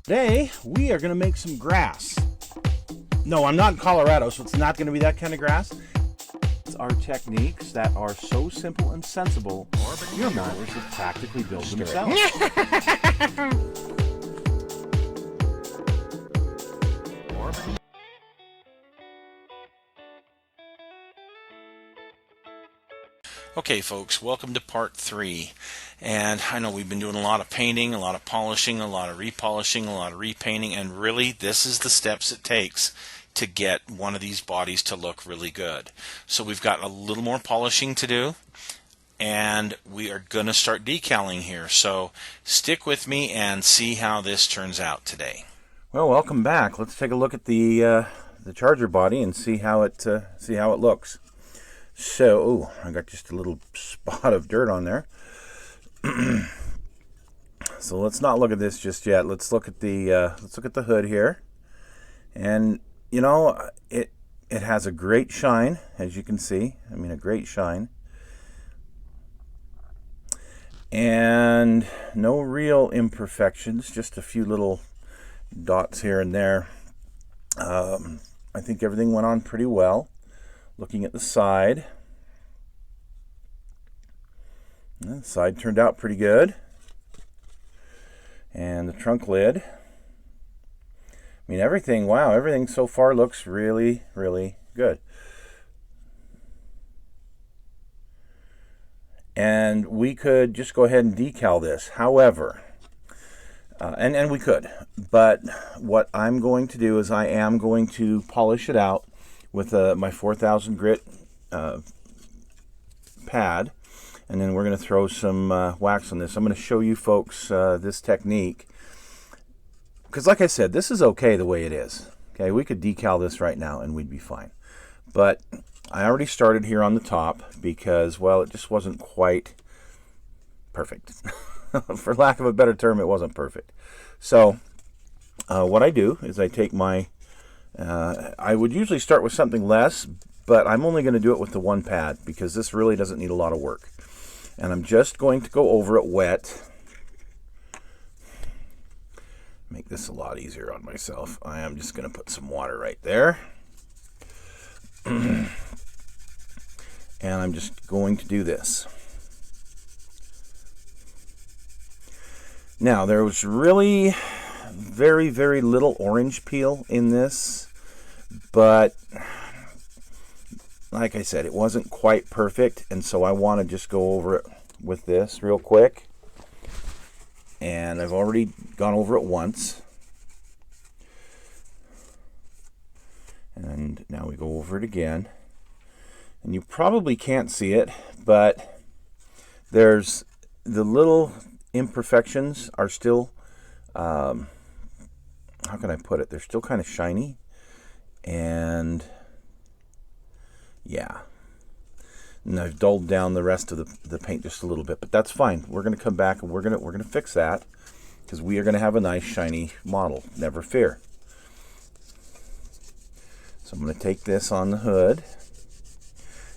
Today, we are going to make some grass. No, I'm not in Colorado, so it's not going to be that kind of grass. It's our techniques that are so simple and sensible, your mothers have practically built themselves. Okay folks, welcome to part 3, and I know we've been doing a lot of painting, a lot of polishing, a lot of repolishing, a lot of repainting, and really this is the steps it takes to get one of these bodies to look really good. So we've got a little more polishing to do, and we are going to start decaling here, so stick with me and see how this turns out today. Well, welcome back. Let's take a look at the charger body and see how it looks. So, I got just a little spot of dirt on there. So let's not look at this just yet. Let's look at the hood here, and you know it has a great shine, as you can see. I mean, a great shine, and no real imperfections. Just a few little dots here and there. I think everything went on pretty well. Looking at the side turned out pretty good. And the trunk lid. I mean, everything so far looks really, really good. And we could just go ahead and decal this. However, and we could, but what I'm going to do is I am going to polish it out with my 4000 grit pad, and then we're going to throw some wax on this. I'm going to show you folks this technique, because like I said, this is okay the way it is. Okay, we could decal this right now and we'd be fine, but I already started here on the top because, well, it just wasn't quite perfect. For lack of a better term, it wasn't perfect. So what I do is I take my I would usually start with something less, but I'm only going to do it with the one pad because this really doesn't need a lot of work. And I'm just going to go over it wet. Make this a lot easier on myself. I am just going to put some water right there. And I'm just going to do this. Now, there was really very, very little orange peel in this, but like I said, it wasn't quite perfect, and so I want to just go over it with this real quick. And I've already gone over it once, and now we go over it again. And you probably can't see it, but there's the little imperfections are still how can I put it? They're still kind of shiny, and yeah. And I've dulled down the rest of the paint just a little bit, but that's fine. We're going to come back and we're going to fix that because we are going to have a nice shiny model. Never fear. So I'm going to take this on the hood,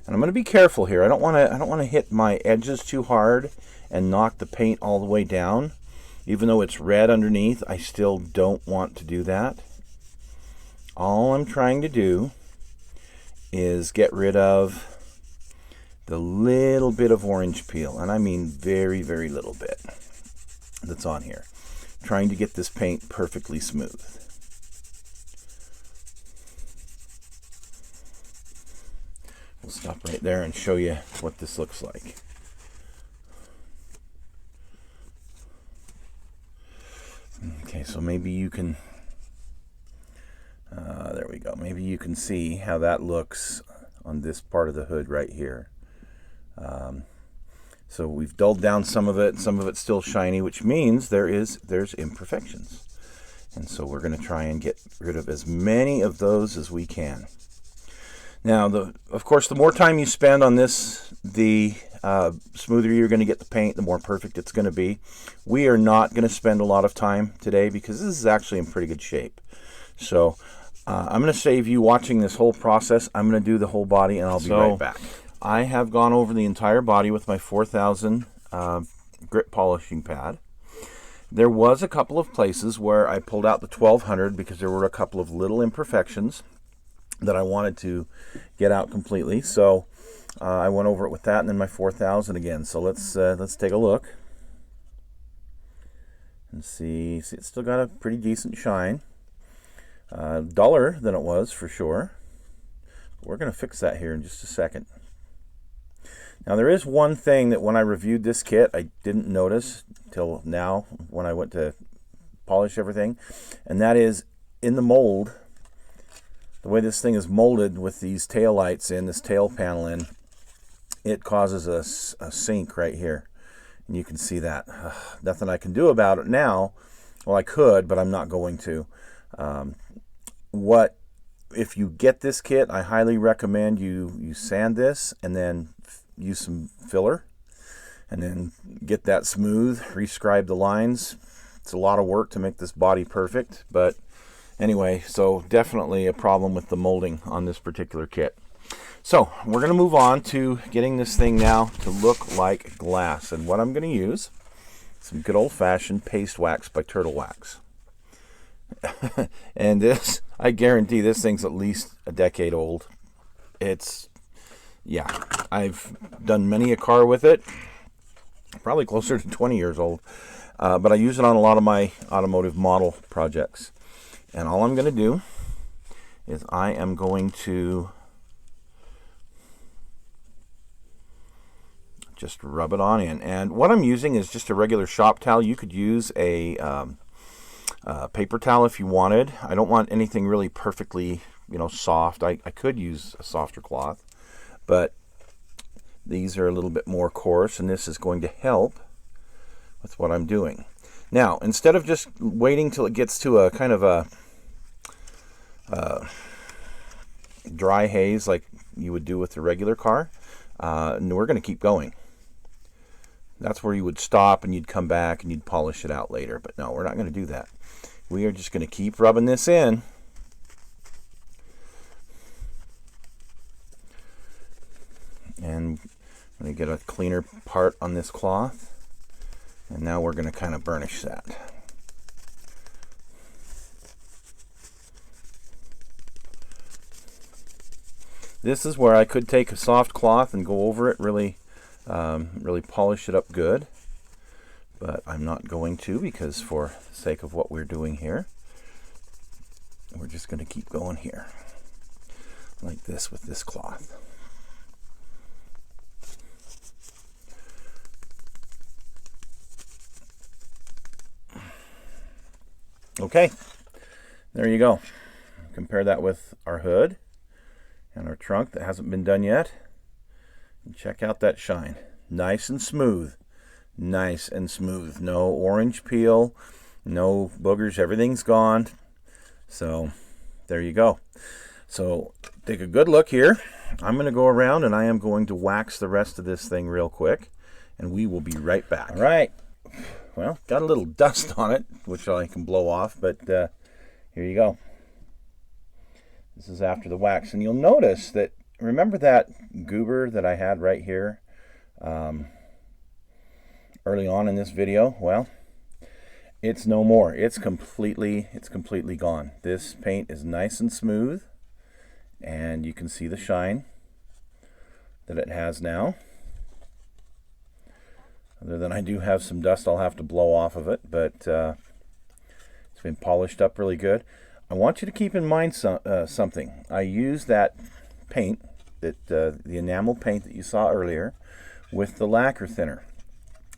and I'm going to be careful here. I don't want to hit my edges too hard and knock the paint all the way down. Even though it's red underneath, I still don't want to do that. All I'm trying to do is get rid of the little bit of orange peel, and I mean very, very little bit that's on here. Trying to get this paint perfectly smooth. We'll stop right there and show you what this looks like. Okay, so maybe you can, there we go. Maybe you can see how that looks on this part of the hood right here. So we've dulled down some of it's still shiny, which means there's imperfections. And so we're going to try and get rid of as many of those as we can. Now, of course, the more time you spend on this, the smoother you're going to get the paint, the more perfect it's going to be. We are not going to spend a lot of time today because this is actually in pretty good shape. So I'm going to save you watching this whole process. I'm going to do the whole body, and I'll be right back. I have gone over the entire body with my 4000 grit polishing pad. There was a couple of places where I pulled out the 1200 because there were a couple of little imperfections that I wanted to get out completely. So I went over it with that, and then my 4000 again. So let's take a look and see. It's still got a pretty decent shine. Duller than it was for sure. We're going to fix that here in just a second. Now there is one thing that when I reviewed this kit I didn't notice till now when I went to polish everything, and that is in the mold, the way this thing is molded with these tail lights in, this tail panel in, it causes a sink right here, and you can see that. Nothing I can do about it now. Well, I could, but I'm not going to. If you get this kit, I highly recommend you sand this and then use some filler and then get that smooth, rescribe the lines. It's a lot of work to make this body perfect, but anyway, so definitely a problem with the molding on this particular kit. So we're going to move on to getting this thing now to look like glass, and what I'm going to use, some good old-fashioned paste wax by Turtle Wax. And this, I guarantee this thing's at least a decade old. Yeah, I've done many a car with it, probably closer to 20 years old, but I use it on a lot of my automotive model projects. And all I'm going to do is I am going to just rub it on in. And what I'm using is just a regular shop towel. You could use a paper towel if you wanted. I don't want anything really perfectly, soft. I could use a softer cloth, but these are a little bit more coarse, and this is going to help with what I'm doing. Now, instead of just waiting till it gets to a kind of a dry haze like you would do with the regular car, and we're going to keep going. That's where you would stop and you'd come back and you'd polish it out later. But no, we're not going to do that. We are just going to keep rubbing this in. And I'm going to get a cleaner part on this cloth. And now we're going to kind of burnish that. This is where I could take a soft cloth and go over it, really polish it up good. But I'm not going to, because for the sake of what we're doing here, we're just going to keep going here. Like this with this cloth. Okay, there you go. Compare that with our hood and our trunk that hasn't been done yet. And check out that shine. Nice and smooth. Nice and smooth. No orange peel, no boogers, everything's gone. So there you go. So take a good look here. I'm going to go around and I am going to wax the rest of this thing real quick, and we will be right back. All right. Well, got a little dust on it, which I can blow off, but here you go. This is after the wax, and you'll notice that, remember that goober that I had right here early on in this video? Well, it's no more. It's completely gone. This paint is nice and smooth, and you can see the shine that it has now. Other than I do have some dust I'll have to blow off of it, but it's been polished up really good. I want you to keep in mind something. I used that paint, the enamel paint that you saw earlier, with the lacquer thinner.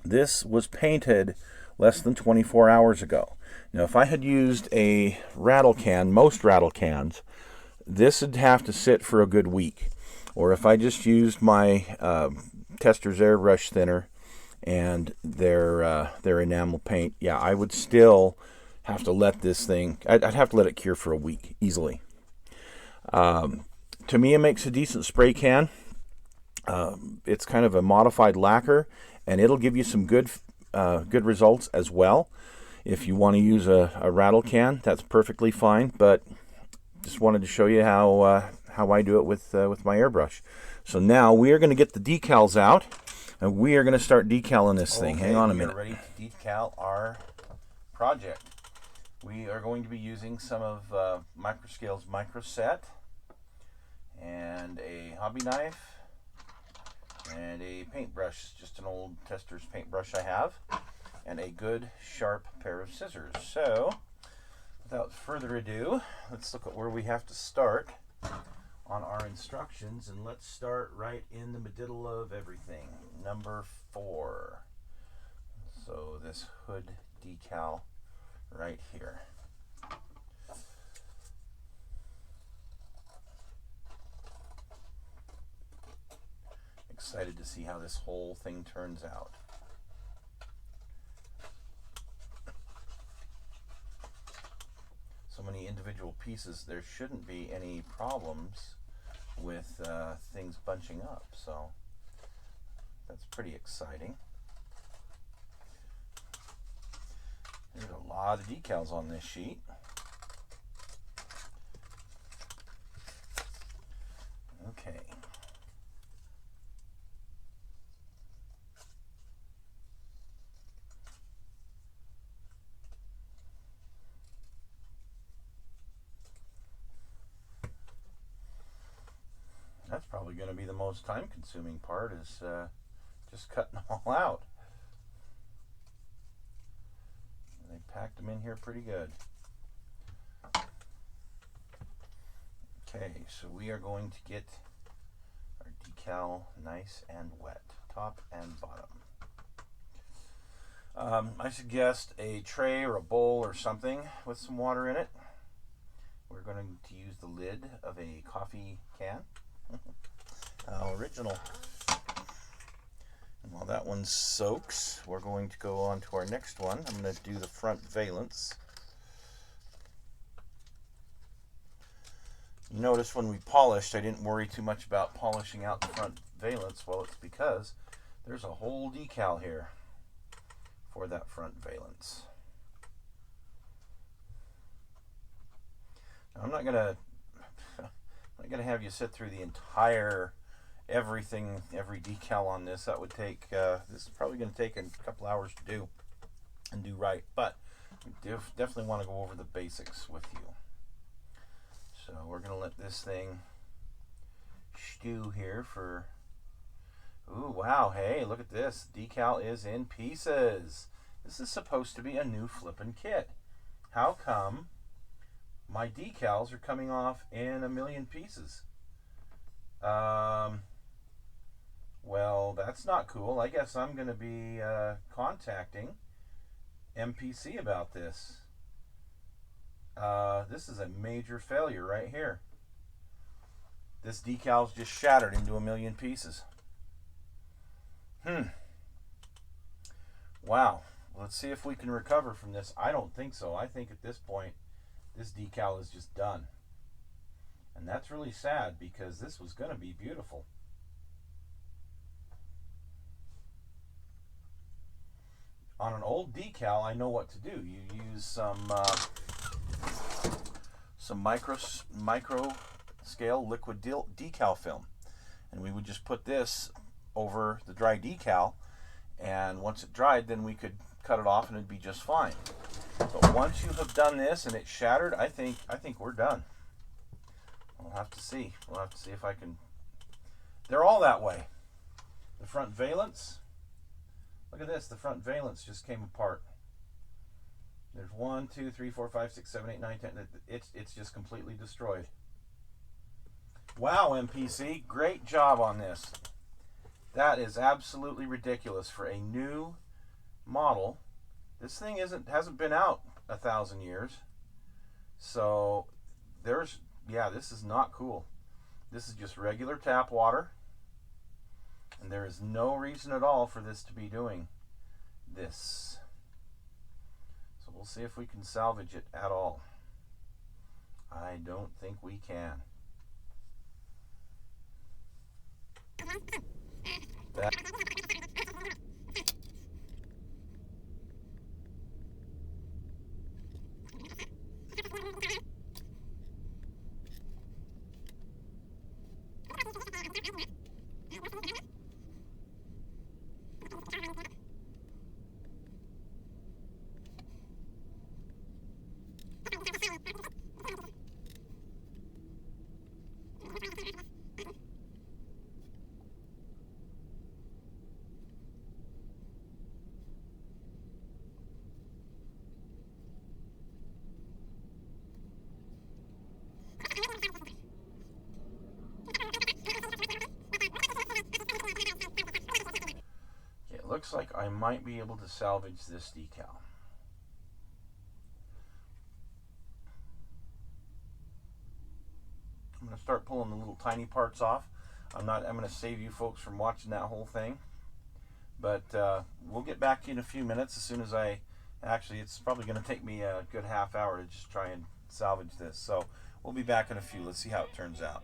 This was painted less than 24 hours ago. Now, if I had used a rattle can, most rattle cans, this would have to sit for a good week. Or if I just used my Tester's airbrush thinner and their enamel paint, yeah, I would still have to let this thing, I'd have to let it cure for a week easily. To me, it makes a decent spray can. It's kind of a modified lacquer, and it'll give you some good results as well. If you want to use a rattle can, that's perfectly fine, but just wanted to show you how I do it with my airbrush. So now we are going to get the decals out, and we are going to start decaling this thing. Hang on a minute. We are ready to decal our project. We are going to be using some of Microscale's Micro Set, and a hobby knife, and a paintbrush, just an old tester's paintbrush I have, and a good sharp pair of scissors. So without further ado, let's look at where we have to start on our instructions, and let's start right in the middle of everything. Number 4. So this hood decal right here. Excited to see how this whole thing turns out. So many individual pieces, there shouldn't be any problems with things bunching up, so that's pretty exciting. There's a lot of decals on this sheet. Okay. That's probably going to be the most time-consuming part, is just cutting them all out. They packed them in here pretty good. Okay, so we are going to get our decal nice and wet, top and bottom. I suggest a tray or a bowl or something with some water in it. We're going to use the lid of a coffee can. Original. And while that one soaks, we're going to go on to our next one. I'm going to do the front valence. You notice when we polished, I didn't worry too much about polishing out the front valence. Well, it's because there's a whole decal here for that front valence. Now, I'm not going to have you sit through the entire everything, every decal on this. That would take, this is probably going to take a couple hours to do and do right, but we definitely want to go over the basics with you. So we're going to let this thing stew here for, ooh, wow, hey, look at this. Decal is in pieces. This is supposed to be a new flippin' kit. How come my decals are coming off in a million pieces? Well, that's not cool. I guess I'm going to be contacting MPC about this. This is a major failure right here. This decal's just shattered into a million pieces. Wow. Let's see if we can recover from this. I don't think so. I think at this point, this decal is just done. And that's really sad, because this was going to be beautiful. On an old decal, I know what to do. You use some micro scale liquid decal film, and we would just put this over the dry decal, and once it dried, then we could cut it off and it'd be just fine. But once you have done this and it's shattered, I think we're done. We'll have to see. We'll have to see if I can. They're all that way. The front valence. Look at this. The front valence just came apart. There's 1, 2, 3, 4, 5, 6, 7, 8, 9, 10. It's just completely destroyed. Wow, MPC. Great job on this. That is absolutely ridiculous for a new model. This thing hasn't been out 1,000 years. So this is not cool. This is just regular tap water, and there is no reason at all for this to be doing this. So we'll see if we can salvage it at all. I don't think we can. looks like I might be able to salvage this decal. I'm going to start pulling the little tiny parts off. I'm going to save you folks from watching that whole thing. But we'll get back to you in a few minutes as soon as actually, it's probably going to take me a good half hour to just try and salvage this. So we'll be back in a few. Let's see how it turns out.